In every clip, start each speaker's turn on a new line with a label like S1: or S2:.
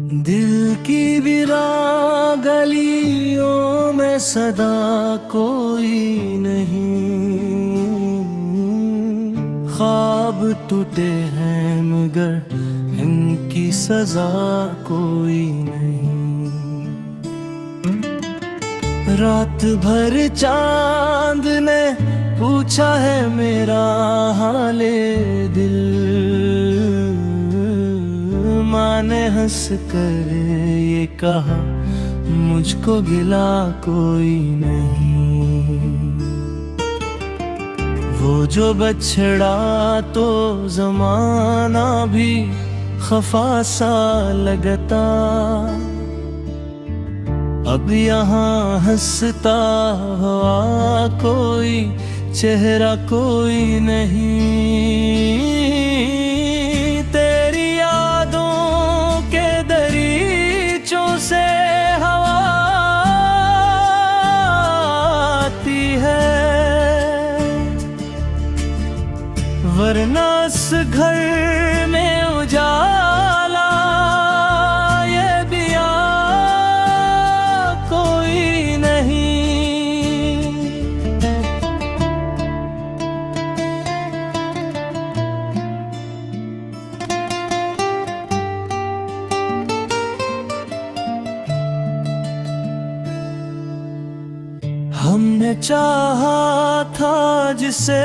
S1: दिल की वीरान गलियों में सदा कोई नहीं। ख्वाब टूटे हैं मगर इनकी सजा कोई नहीं। रात भर चांद ने पूछा है मेरा हाले दिल। माँ ने हंस कर ये कहा मुझको गिला कोई नहीं। वो जो बछड़ा तो जमाना भी खफा सा लगता। अब यहाँ हंसता हुआ कोई चेहरा कोई नहीं। तेरी यादों के दरीचों से हवा आती है, वरना इस घर में उजाला ये दिया कोई नहीं। हमने चाहा था जिसे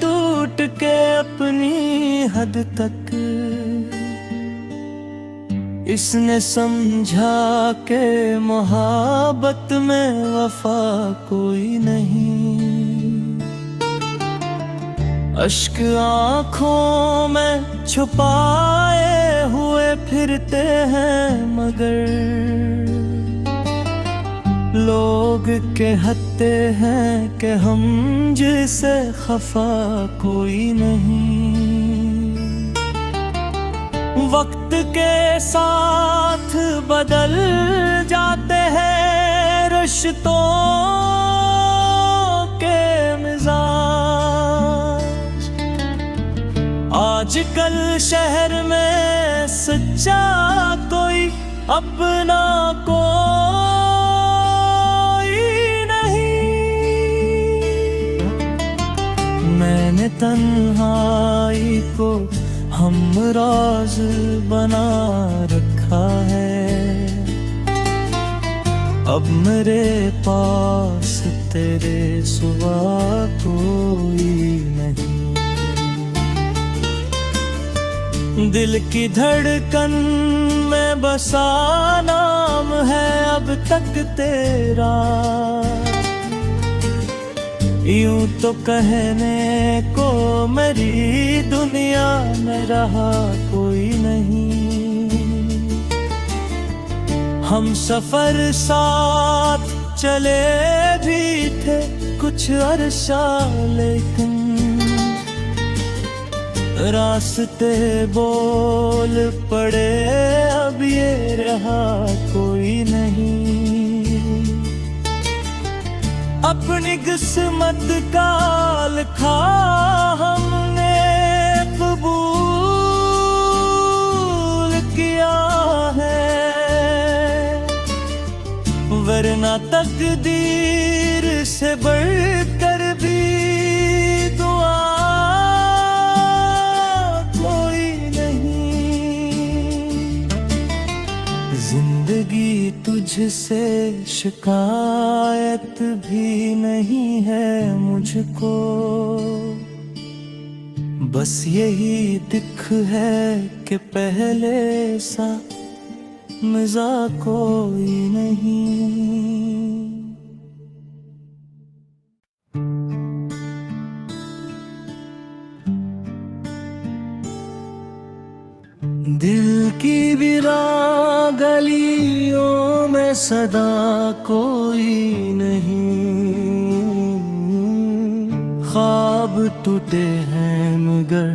S1: टूट के अपनी हद तक, इसने समझा के मोहब्बत में वफा कोई नहीं। अश्क आँखों में छुपाए हुए फिरते हैं मगर लोग कहते हैं कि हम जैसे खफा कोई नहीं। वक्त के साथ बदल जाते हैं रिश्तों के मिजाज। आजकल शहर में सच्चा कोई अपना मैंने तन्हाई को हमराज बना रखा है। अब मेरे पास तेरे सिवा कोई नहीं। दिल की धड़कन में बसा नाम है अब तक तेरा। यूं तो कहने को मेरी दुनिया में रहा कोई नहीं। हम सफर साथ चले भी थे कुछ अरसा, लेकिन रास्ते बोल पड़े अब ये रहा कोई नहीं। अपनी किस्मत का लिखा हमने कबूल किया है, वरना तकदीर से बढ़कर भी दुआ कोई नहीं। जिंदगी तुझसे शिकायत भी नहीं है मुझको, बस यही दिख है कि पहले सा मजा कोई नहीं। दिल की वीरान गलियों में सदा कोई नहीं। ख्वाब टूटे हैं मगर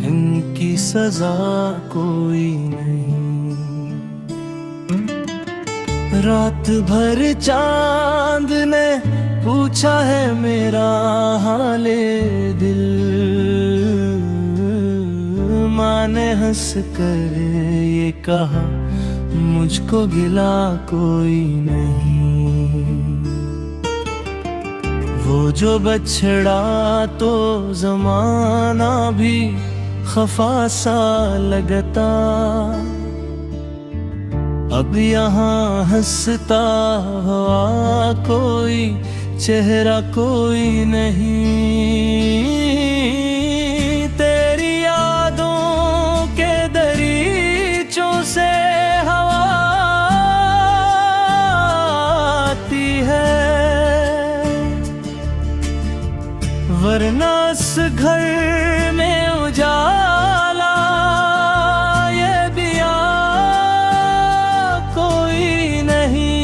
S1: इनकी सजा कोई नहीं। रात भर चांद ने पूछा है मेरा हाले दिल। माँ ने हंस कर ये कहा मुझको गिला कोई नहीं। वो जो बछड़ा तो जमाना भी खफा सा लगता, अब यहाँ हंसता हुआ कोई चेहरा कोई नहीं। तेरी यादों के दरीचों से हवा आती है, वरना इस घर में उजाला ये दिया कोई नहीं।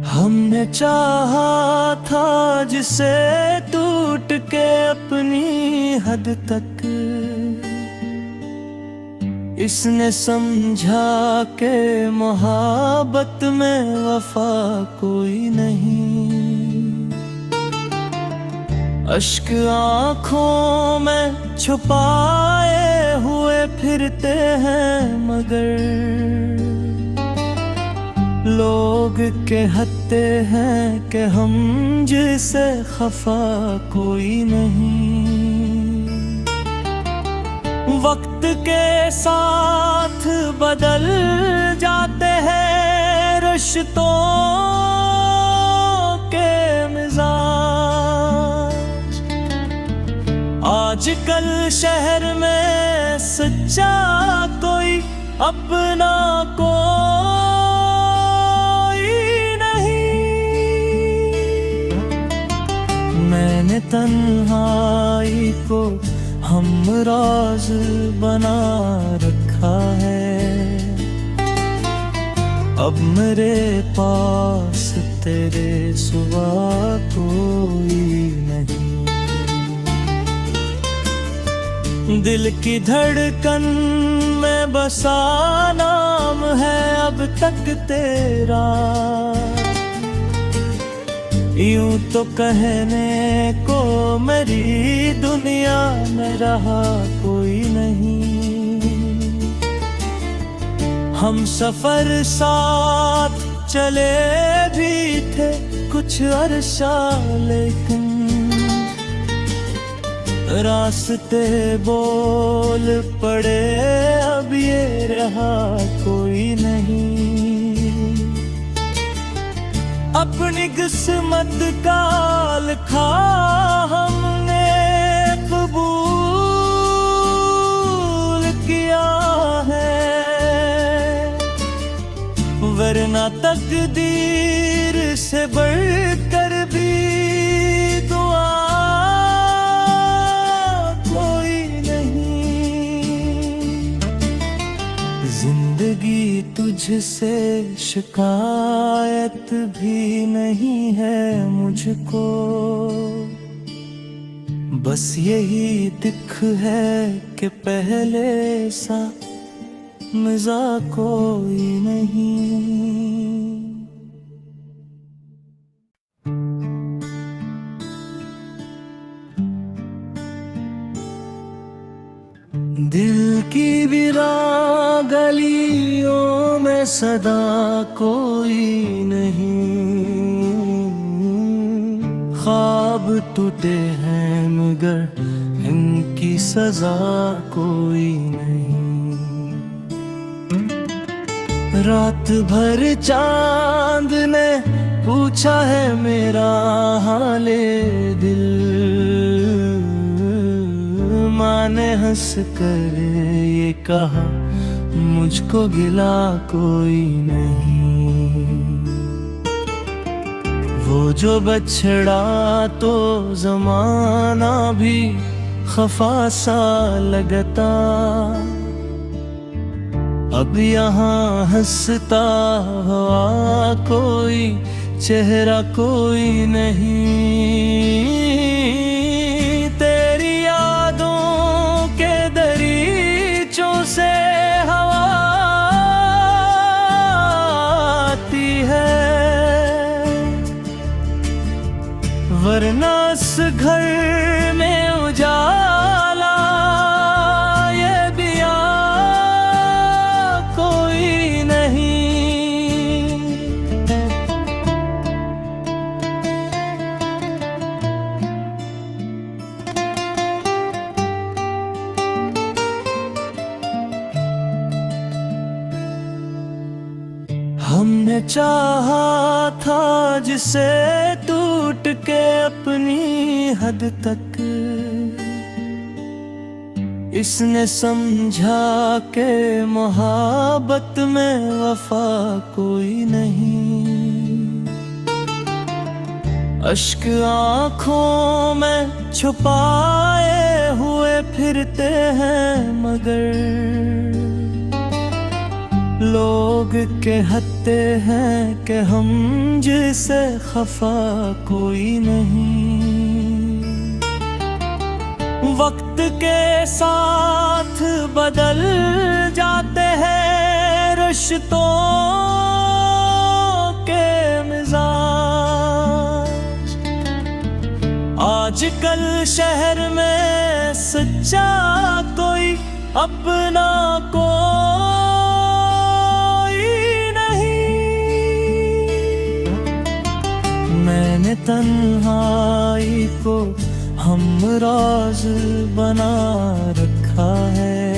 S1: हमने चाहा था जिसे टूट के अपनी हद तक, इसने समझा के मोहब्बत में वफा कोई नहीं। अश्क आँखों में छुपाए हुए फिरते हैं, मगर लोग कहते हैं कि हम जैसे खफा कोई नहीं। वक्त के साथ बदल जाते हैं रिश्तों के मिजाज। आजकल शहर में सच्चा कोई अपना मैंने तन्हाई को हमराज बना रखा है। अब मेरे पास तेरे सिवा कोई नहीं। दिल की धड़कन में बसा नाम है अब तक तेरा, यूं तो कहने को मेरी दुनिया में रहा कोई नहीं। हम सफर साथ चले भी थे कुछ अरसा, लेकिन रास्ते बोल पड़े अब ये रहा कोई नहीं। अपनी किस्मत का लिखा हमने कबूल किया है, वरना तकदीर से बढ़कर भी दुआ कोई नहीं। जिंदगी तुझसे शिकायत भी नहीं है मुझको, बस यही दिख है कि पहले सा मजा कोई नहीं। दिल की वीरान गलियों में सदा कोई नहीं। ख्वाब टूटे हैं मगर इनकी सजा कोई नहीं। रात भर चांद ने पूछा है मेरा हाले दिल, माँ ने हंस कर ये कहा मुझको गिला कोई नहीं। वो जो बछड़ा तो जमाना भी खफा सा लगता, अब यहाँ हंसता हुआ कोई चेहरा कोई नहीं। तेरी यादों के दरीचों से हवा हमने चाहा था जिसे टूट के अपनी हद तक, इसने समझा के मोहब्बत में वफा कोई नहीं। अश्क आँखों में छुपाए हुए फिरते हैं, मगर लोग कहते हैं कि हम जिसे खफा कोई नहीं। वक्त के साथ बदल जाते हैं रिश्तों के मिजाज। आजकल शहर में सच्चा कोई अपना मैंने तन्हाई को हमराज बना रखा है।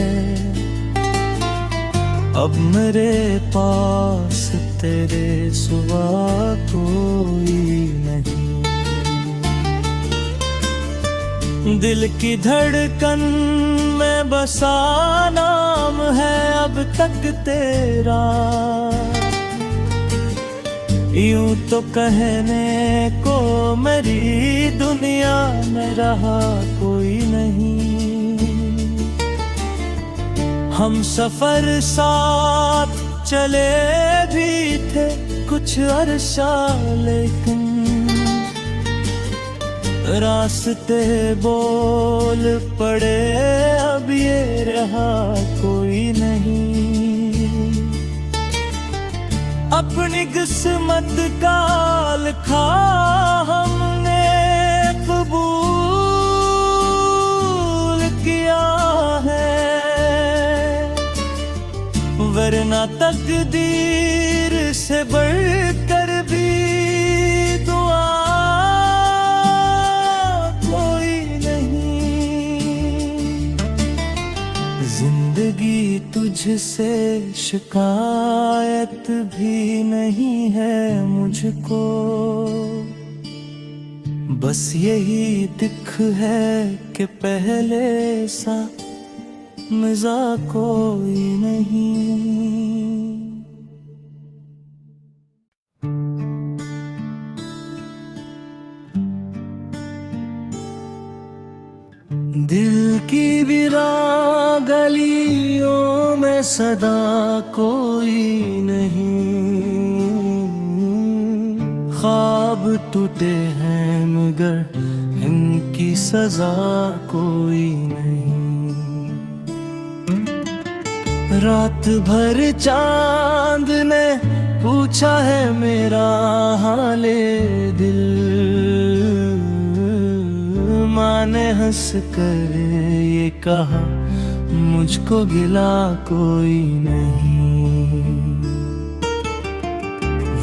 S1: अब मेरे पास तेरे सिवा कोई नहीं। दिल की धड़कन में बसा नाम है अब तक तेरा। यूं तो कहने को मेरी दुनिया में रहा कोई नहीं। हम सफर साथ चले भी थे कुछ अरसा, लेकिन रास्ते बोल पड़े अब ये रहा कोई नहीं। अपनी किस्मत का लिखा हमने कबूल किया है, वरना तकदीर से बढ़कर भी दुआ कोई नहीं। जिंदगी तुझसे शिकायत भी नहीं है मुझको, बस यही दिख है कि पहले सा मजा कोई नहीं। दिल की बिरा गलियों में सदा कोई नहीं। ख्वाब टूटे हैं मगर इनकी सजा कोई नहीं। रात भर चांद ने पूछा है मेरा हाले दिल। माँ ने हंस कर ये कहा मुझको गिला कोई नहीं।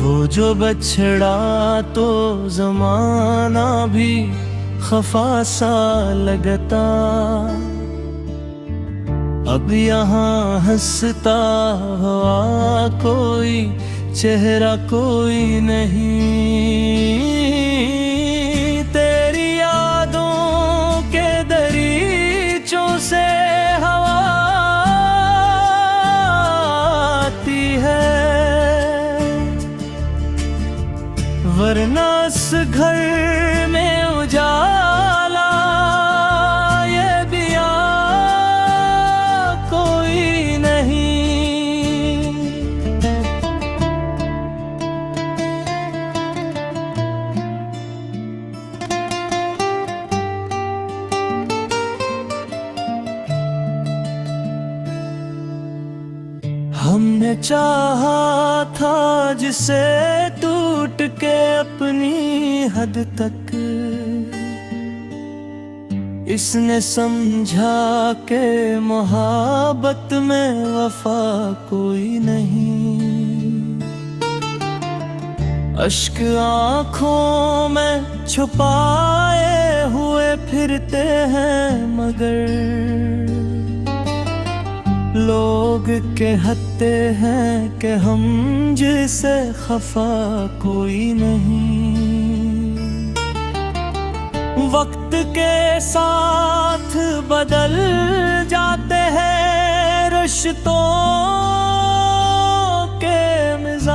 S1: वो जो बछड़ा तो जमाना भी खफा सा लगता, अब यहाँ हंसता हुआ कोई चेहरा कोई नहीं। तेरी यादों के दरीचों से हवा आती है, वरना इस घर में उजाला ये दिया कोई नहीं। हमने चाहा था जिसे टूट के अपनी हद तक, इसने समझा के मोहब्बत में वफा कोई नहीं। अश्क आँखों में छुपाए हुए फिरते हैं, मगर लोग कहते हैं कि हम जिसे खफा कोई नहीं। वक्त के साथ बदल जाते हैं रिश्तों के मिजाज।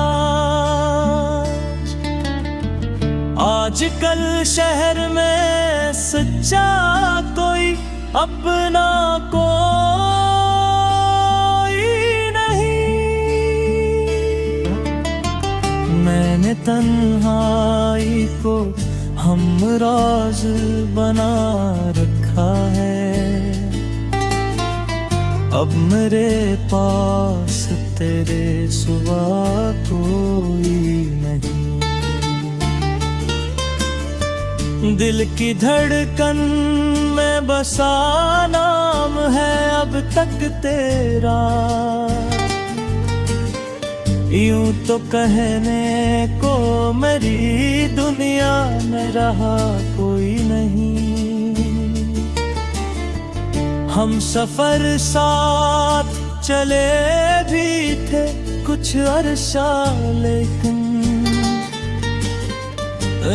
S1: आजकल शहर में सच्चा कोई अपना कोई नहीं। मैंने तन्हाई को हमराज बना रखा है। अब मेरे पास तेरे सिवा कोई नहीं। दिल की धड़कन में बसा नाम है अब तक तेरा। यूं तो कहने को मेरी दुनिया में रहा कोई नहीं। हम सफर साथ चले भी थे कुछ अरसा, लेकिन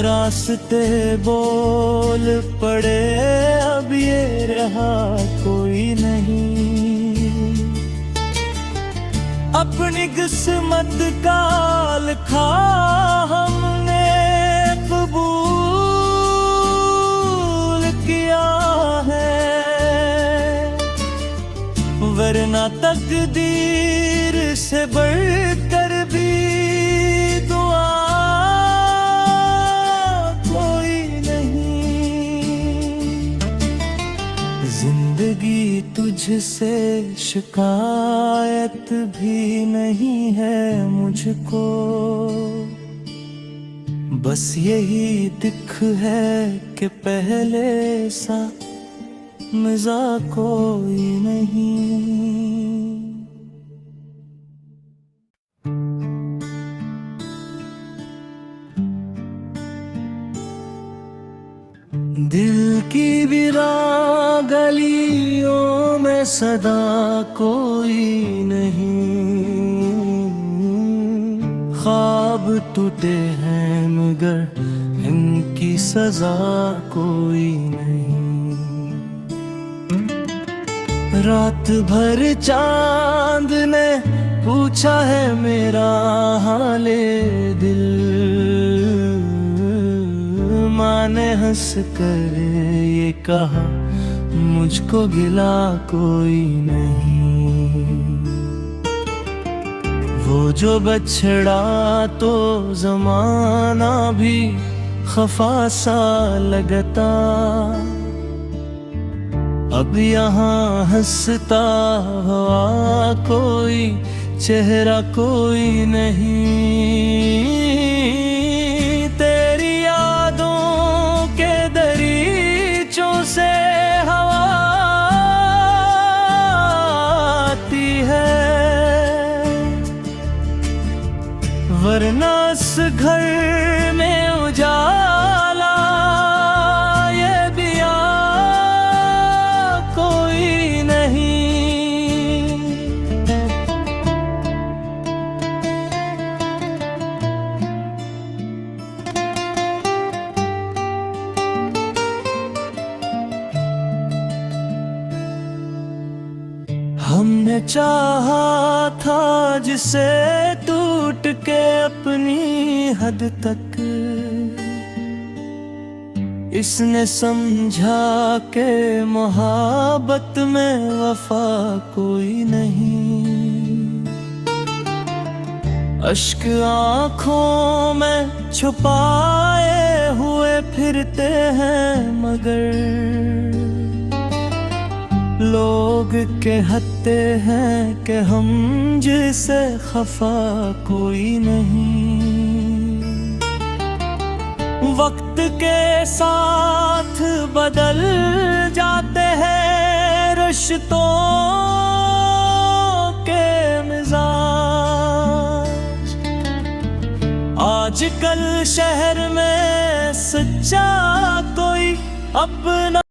S1: रास्ते बोल पड़े अब ये रहा कोई नहीं। अपनी किस्मत का लिखा हमने कबूल किया है, वरना तकदीर से बढ़कर भी दुआ कोई नहीं। जिंदगी तुझसे शिकायत भी नहीं है मुझको, बस यही दिख है कि पहले सा मजा कोई नहीं। दिल की वीरान गलियों में सदा कोई नहीं। ख्वाब टूटे हैं मगर इनकी सजा कोई नहीं। रात भर चांद ने पूछा है मेरा हाले दिल। माँ ने हंस कर ये कहा मुझको गिला कोई नहीं। वो जो बछड़ा तो जमाना भी खफा सा लगता। अब यहाँ हंसता हुआ कोई चेहरा कोई नहीं। तेरी यादों के दरीचों से हवा आती है, वरना इस घर में उजाला ये दिया कोई नहीं। हमने चाहा था जिसे टूट के अपनी हद तक, इसने समझा के मोहब्बत में वफा कोई नहीं। अश्क आँखों में छुपाए हुए फिरते हैं मगर लोग कहते हैं कि हम जिसे खफा कोई नहीं। वक्त के साथ बदल जाते हैं रिश्तों के मिजाज। आजकल शहर में सच्चा कोई अपना